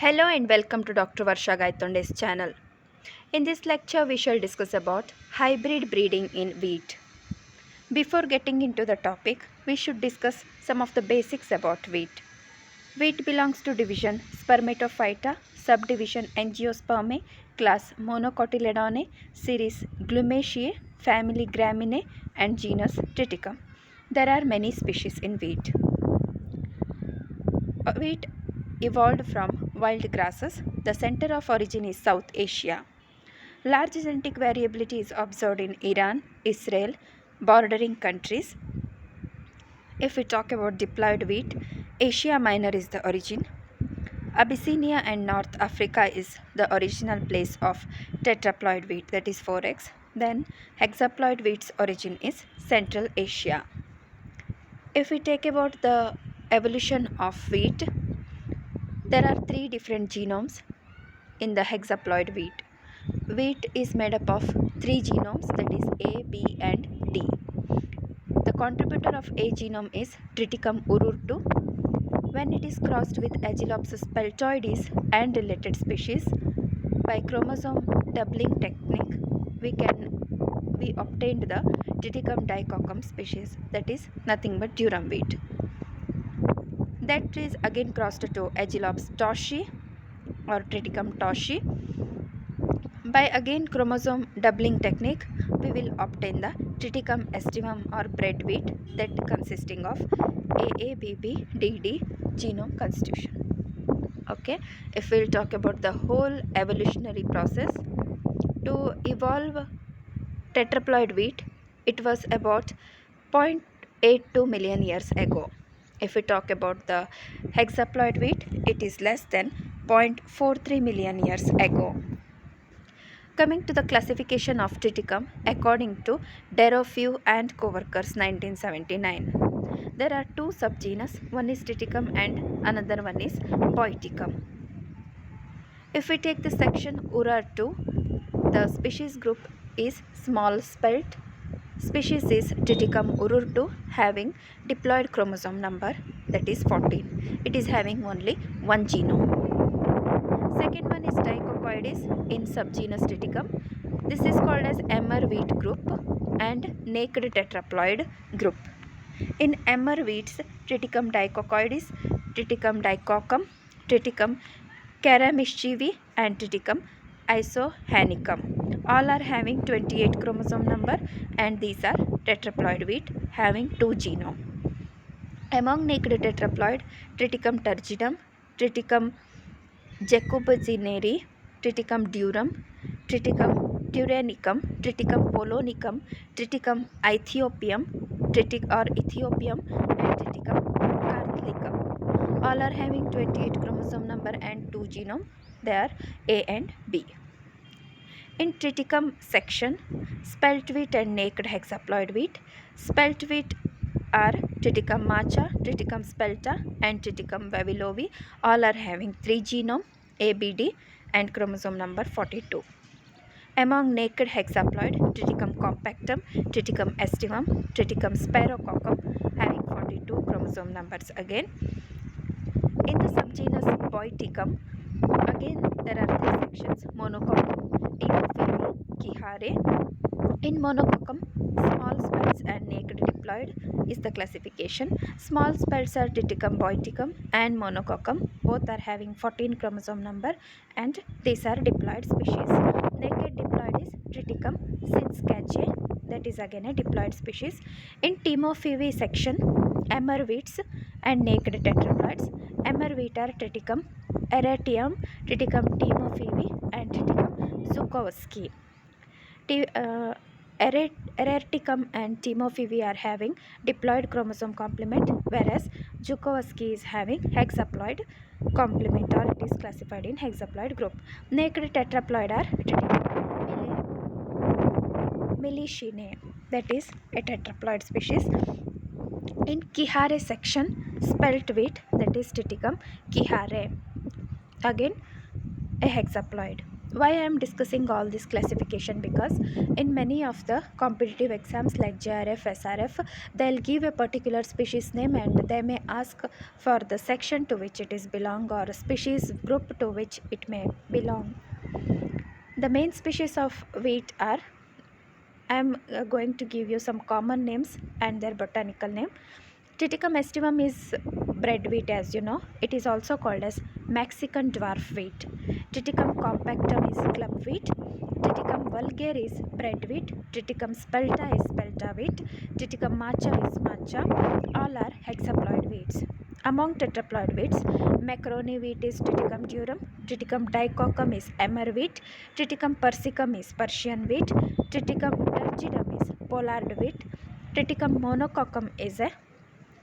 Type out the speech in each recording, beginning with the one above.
Hello and welcome to Dr. Varsha Gaitonde's channel. In this lecture, we shall discuss about hybrid breeding in wheat. Before getting into the topic, we should discuss some of the basics about wheat. Wheat belongs to division Spermatophyta, subdivision Angiospermae, class Monocotyledone, series Glumaceae, family Graminae, and genus Triticum. There are many species in wheat. Wheat evolved from wild grasses. The center of origin is South Asia. Large genetic variability is observed in Iran, Israel, bordering countries. If we talk about diploid wheat, Asia Minor is the origin. Abyssinia and North Africa is the original place of tetraploid wheat, that is 4x. Then hexaploid wheat's origin is Central Asia. If we take about the evolution of wheat, there are three different genomes in the hexaploid wheat. Wheat is made up of three genomes, that is A, B, and D. The contributor of A genome is Triticum urrutu. When it is crossed with Agelopsis peltoides and related species, by chromosome doubling technique, we obtained the Triticum dicoccum species, that is nothing but durum wheat. That is again crossed to Agelops toshi or Triticum toshi. By again chromosome doubling technique, we will obtain the Triticum estimum or bread wheat, that consisting of AABB DD genome constitution. Okay, if we'll talk about the whole evolutionary process to evolve tetraploid wheat, it was about 0.82 million years ago. If we talk about the hexaploid wheat, it is less than 0.43 million years ago. Coming to the classification of Triticum according to Derofieu and co-workers 1979. There are two subgenus, one is Triticum and another one is Boiticum. If we take the section Urartu, the species group is small spelt. Species is Triticum urrutu having diploid chromosome number, that is 14. It is having only one genome. Second one is Dicocoides in subgenus Triticum. This is called as emmer wheat group and naked tetraploid group. In emmer wheats, Triticum dicocoides, Triticum dicoccum, Triticum caramischewi and Triticum isohanicum. All are having 28 chromosome number and these are tetraploid wheat having 2 genome. Among naked tetraploid, Triticum turgidum, Triticum jacobizineri, Triticum durum, Triticum turanicum, Triticum polonicum, Triticum ethiopium, Ethiopium, and Triticum cartlicum. All are having 28 chromosome number and 2 genome. They are A and B. In Triticum section, spelt wheat and naked hexaploid wheat. Spelt wheat are Triticum macha, Triticum spelta, and Triticum vavilovi. All are having 3 genome, ABD, and chromosome number 42. Among naked hexaploid, Triticum compactum, Triticum estimum, Triticum spirococcum having 42 chromosome numbers again. In the subgenus Boiticum, again there are three sections: Monococcum, Dimorphidae, Kihare. In Monococcum, small spells and naked diploid is the classification. Small spells are Triticum boiticum and Monococcum. Both are having 14 chromosome number and these are diploid species. Naked diploid is Triticum synskache, that is again a diploid species. In Timophivae section, emmer wheats and naked tetraploids. Emmer wheat are Triticum erratium, Triticum timophivae, and Triticum zukowski. Erraticum and Timophivae are having diploid chromosome complement, whereas Zukowski is having hexaploid complement, or it is classified in hexaploid group. Naked tetraploid are Melicinae, that is a tetraploid species. In Kihare section, spelt wheat, that is Triticum Kihare, again a hexaploid. Why I am discussing all this classification? Because in many of the competitive exams like JRF, SRF, they'll give a particular species name and they may ask for the section to which it is belong or a species group to which it may belong. The main species of wheat are, I am going to give you some common names and their botanical name. Triticum aestivum is bread wheat, as you know. It is also called as Mexican dwarf wheat. Triticum compactum is club wheat. Triticum vulgare is bread wheat. Triticum spelta is spelta wheat. Triticum macha is macha. All are hexaploid wheats. Among tetraploid wheats, macaroni wheat is Triticum durum. Triticum dicoccum is emmer wheat. Triticum persicum is Persian wheat. Triticum turgidum is pollard wheat. Triticum monococcum is a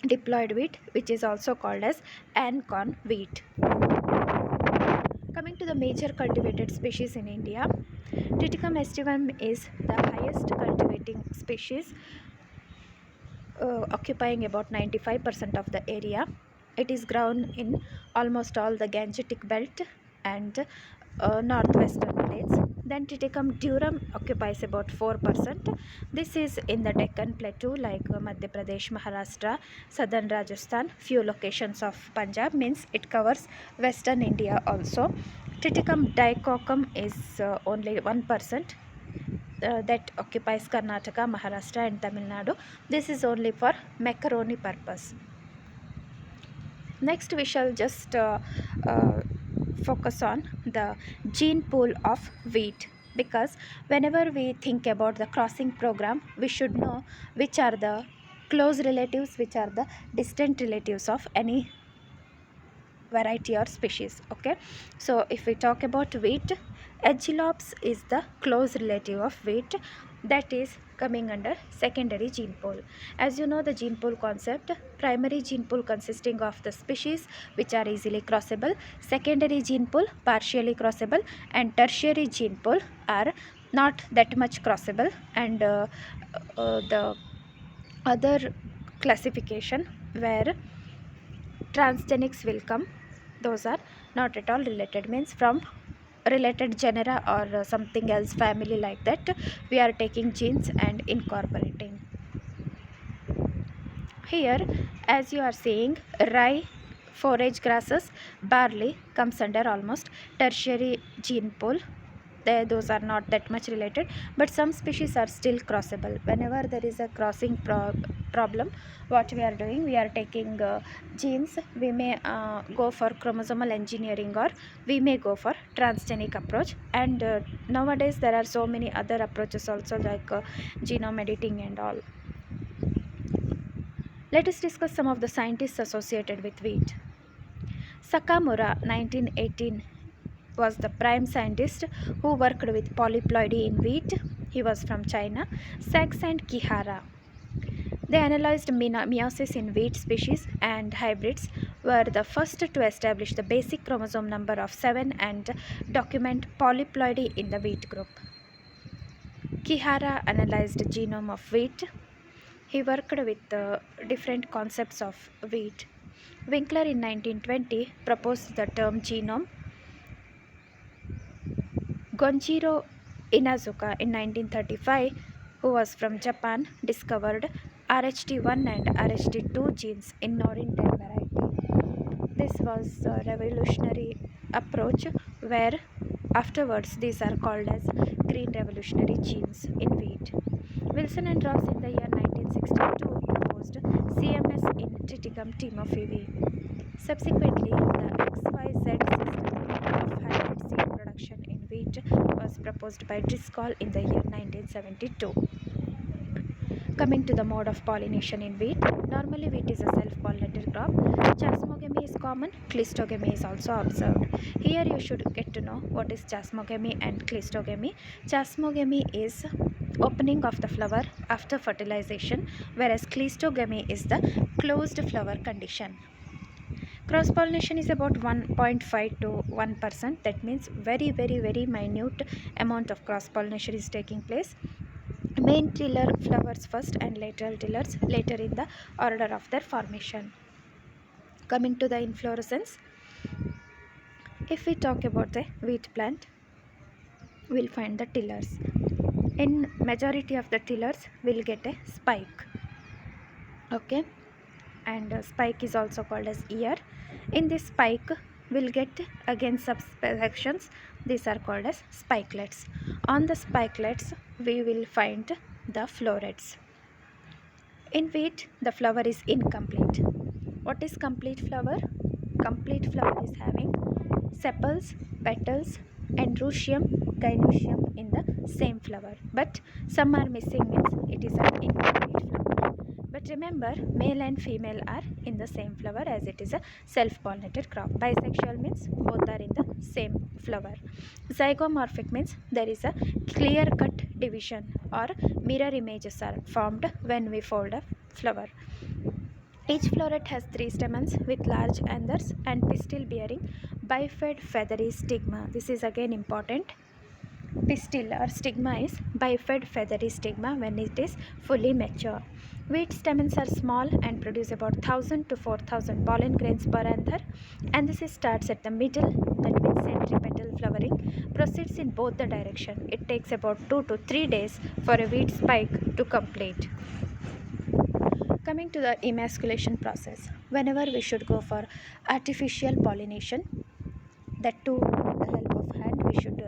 diploid wheat, which is also called as ancon wheat. Coming to the major cultivated species in India, Triticum aestivum is the highest cultivating species, occupying about 95% of the area. It is grown in almost all the Gangetic belt and northwestern plains. Then Triticum durum occupies about 4%. This is in the Deccan Plateau like Madhya Pradesh, Maharashtra, southern Rajasthan, few locations of Punjab, means it covers western India also. Triticum dicoccum is only 1%. That occupies Karnataka, Maharashtra and Tamil Nadu. This is only for macaroni purpose. Next we shall just focus on the gene pool of wheat, because whenever we think about the crossing program, we should know which are the close relatives, which are the distant relatives of any variety or species. Okay, so if we talk about wheat, Aegilops is the close relative of wheat, that is coming under secondary gene pool. As you know the gene pool concept, primary gene pool consisting of the species which are easily crossable, secondary gene pool partially crossable, and tertiary gene pool are not that much crossable. And the other classification where transgenics will come, those are not at all related, means from related genera or something else family like that we are taking genes and incorporating. Here as you are seeing, rye, forage grasses, barley comes under almost tertiary gene pool. Those are not that much related, but some species are still crossable. Whenever there is a crossing problem, what we are doing, we are taking genes. We may go for chromosomal engineering or we may go for transgenic approach. And nowadays there are so many other approaches also like genome editing and all. Let us discuss some of the scientists associated with wheat. Sakamura 1918 was the prime scientist who worked with polyploidy in wheat. He was from China. Sachs and Kihara, they analyzed meiosis in wheat species, and hybrids were the first to establish the basic chromosome number of 7 and document polyploidy in the wheat group. Kihara analyzed the genome of wheat. He worked with different concepts of wheat. Winkler in 1920 proposed the term genome. Gonjiro Inazuka in 1935, who was from Japan, discovered RHD1 and RHD2 genes in Norinten variety. This was a revolutionary approach where afterwards these are called as green revolutionary genes in wheat. Wilson and Ross in the year 1962 proposed CMS in Triticum timofeevi. Subsequently, the XYZ system of hybrid seed production in wheat was proposed by Driscoll in the year 1972. Coming to the mode of pollination in wheat, normally wheat is a self-pollinated crop. Chasmogamy is common, cleistogamy is also observed. Here you should get to know what is chasmogamy and cleistogamy. Chasmogamy is opening of the flower after fertilization, whereas cleistogamy is the closed flower condition. Cross pollination is about 1.5 to 1%. That means very minute amount of cross pollination is taking place. Main tiller flowers first and lateral tillers later in the order of their formation. Coming to the inflorescence, if we talk about the wheat plant, we'll find the tillers. In majority of the tillers we'll get a spike. Okay, and spike is also called as ear. In this spike we'll get again subsections. These are called as spikelets. On the spikelets we will find the florets. In wheat the flower is incomplete. What is complete flower? Complete flower is having sepals, petals, androecium, gynoecium in the same flower, but some are missing, means it is an incomplete flower. But remember, male and female are in the same flower as it is a self-pollinated crop. Bisexual means both are in the same flower. Zygomorphic means there is a clear-cut division or mirror images are formed when we fold a flower. Each floret has 3 stamens with large anthers and pistil bearing bifid feathery stigma. This is again important. Pistil or stigma is bifid feathery stigma when it is fully mature. Wheat stamens are small and produce about 1000 to 4000 pollen grains per anther. And this starts at the middle, that means centripetal flowering, proceeds in both the direction. It takes about 2 to 3 days for a wheat spike to complete. Coming to the emasculation process, whenever we should go for artificial pollination, that too with the help of hand, we should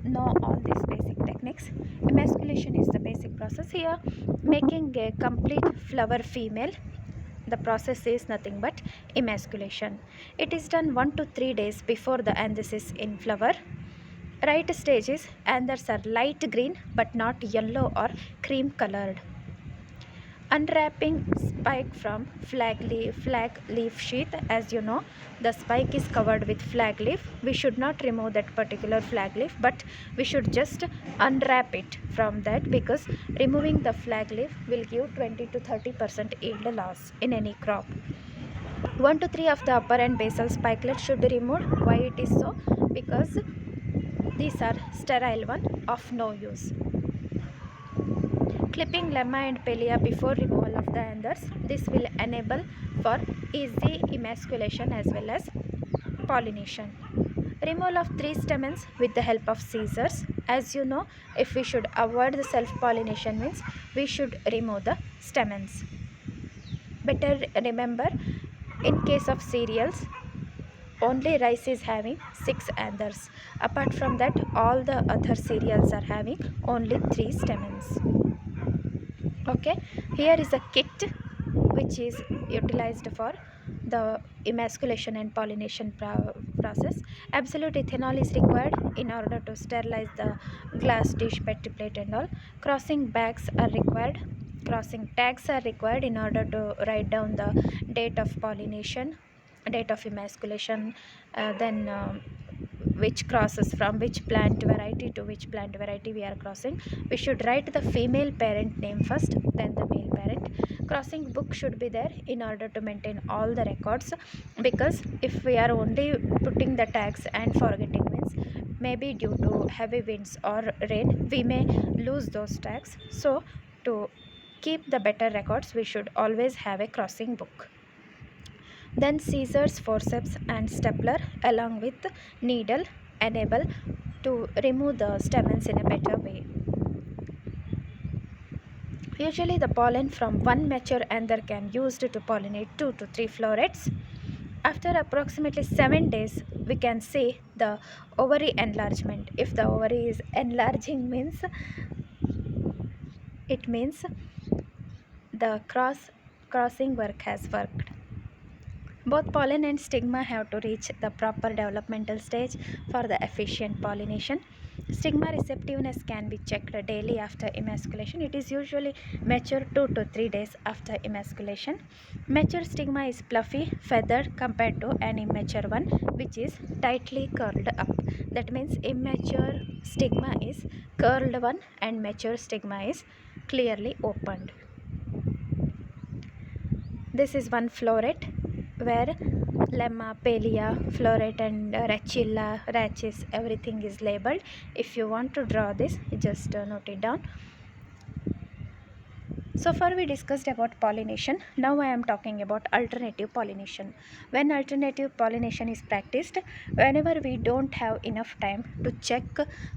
know all these basic techniques. Emasculation is the basic process. Here, making a complete flower female, the process is nothing but emasculation. It is done 1 to 3 days before the anthysis in flower. Right stage is anthers are light green but not yellow or cream colored. Unwrapping spike from flag leaf sheath. As you know, the spike is covered with flag leaf. We should not remove that particular flag leaf, but we should just unwrap it from that, because removing the flag leaf will give 20 to 30% yield loss in any crop. 1 to 3 of the upper and basal spikelets should be removed. Why it is so? Because these are sterile one of no use. Clipping lemma and pellia before removal of the anthers. This will enable for easy emasculation as well as pollination. Removal of 3 stamens with the help of scissors. As you know, if we should avoid the self-pollination means we should remove the stamens. Better remember, in case of cereals, only rice is having 6 anthers. Apart from that, all the other cereals are having only 3 stamens. Okay, here is a kit which is utilized for the emasculation and pollination process. Absolute ethanol is required in order to sterilize the glass dish, petri plate and all. Crossing bags are required. Crossing tags are required in order to write down the date of pollination, date of emasculation, then which crosses from which plant variety to which plant variety we are crossing. We should write the female parent name first, then the male parent. Crossing book should be there in order to maintain all the records, because if we are only putting the tags and forgetting means maybe due to heavy winds or rain we may lose those tags. So to keep the better records we should always have a crossing book. Then scissors, forceps and stapler along with needle enable to remove the stamens in a better way. Usually the pollen from one mature anther can used to pollinate 2 to 3 florets. After approximately 7 days we can see the ovary enlargement. If the ovary is enlarging means it means the crossing work has worked. Both pollen and stigma have to reach the proper developmental stage for the efficient pollination. Stigma receptiveness can be checked daily after emasculation. It is usually mature 2 to 3 days after emasculation. Mature stigma is fluffy, feathered compared to an immature one, which is tightly curled up. That means immature stigma is curled one and mature stigma is clearly opened. This is one floret where lemma, pellia, floret and rachilla, rachis, everything is labeled. If you want to draw this, just note it down. So far we discussed about pollination. Now I am talking about alternative pollination. When alternative pollination is practiced, whenever we don't have enough time to check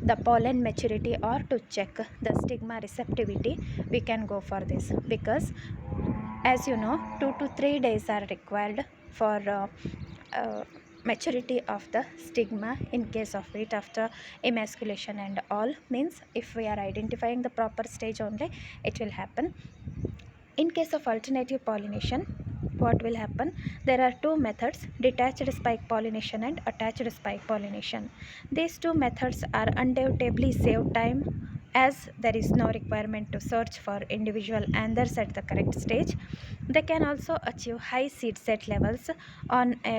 the pollen maturity or to check the stigma receptivity, we can go for this, because as you know, 2 to 3 days are required for maturity of the stigma in case of it after emasculation and all. Means if we are identifying the proper stage only, it will happen. In case of alternative pollination, what will happen? There are two methods: detached spike pollination and attached spike pollination. These two methods are undoubtedly save time, as there is no requirement to search for individual anthers at the correct stage. They can also achieve high seed set levels on a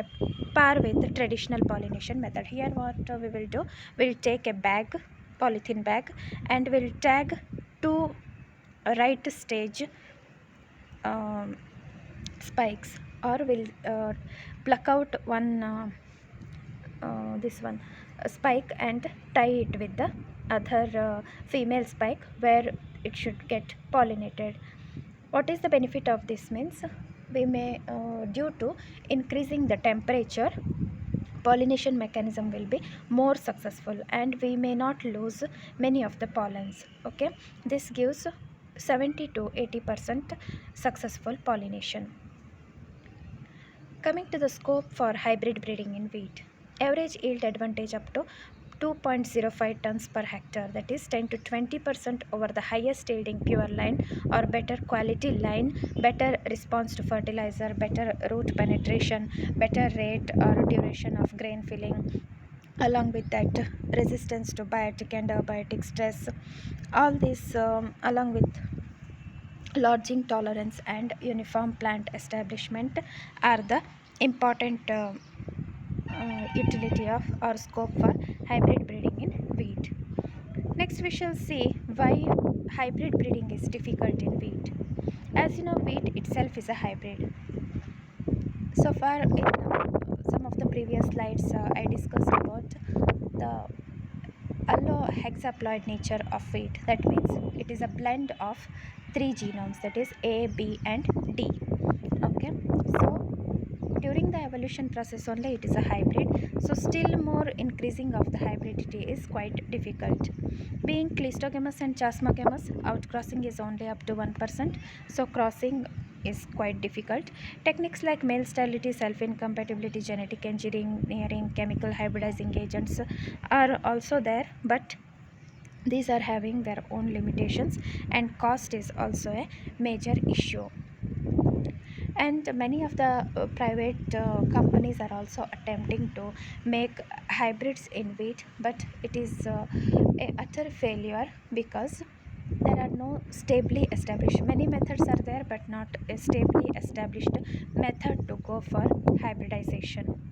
par with the traditional pollination method. Here what we will do, we'll take a bag, polythene bag, and we'll tag two right stage spikes, or will pluck out one this one spike and tie it with the other female spike where it should get pollinated. What is the benefit of this? Means we may due to increasing the temperature, pollination mechanism will be more successful and we may not lose many of the pollens. Okay, this gives 70 to 80% successful pollination. Coming to the scope for hybrid breeding in wheat, average yield advantage up to 2.05 tons per hectare, that is 10 to 20% over the highest yielding pure line or better quality line, better response to fertilizer, better root penetration, better rate or duration of grain filling, along with that resistance to biotic and abiotic stress. All this along with lodging tolerance and uniform plant establishment are the important utility of or scope for hybrid breeding in wheat. Next we shall see why hybrid breeding is difficult in wheat. As you know, wheat itself is a hybrid. So far in some of the previous slides I discussed about the allohexaploid nature of wheat. That means it is a blend of three genomes, that is A, B and D. Okay, so during the evolution process only it is a hybrid, so still more increasing of the hybridity is quite difficult. Being Cleistogamous and Chasmogamous, outcrossing is only up to 1%, so crossing is quite difficult. Techniques like male sterility, self-incompatibility, genetic engineering, chemical hybridizing agents are also there, but these are having their own limitations, and cost is also a major issue. And many of the private companies are also attempting to make hybrids in wheat, but it is a utter failure, because there are no stably established, many methods are there but not a stably established method to go for hybridization.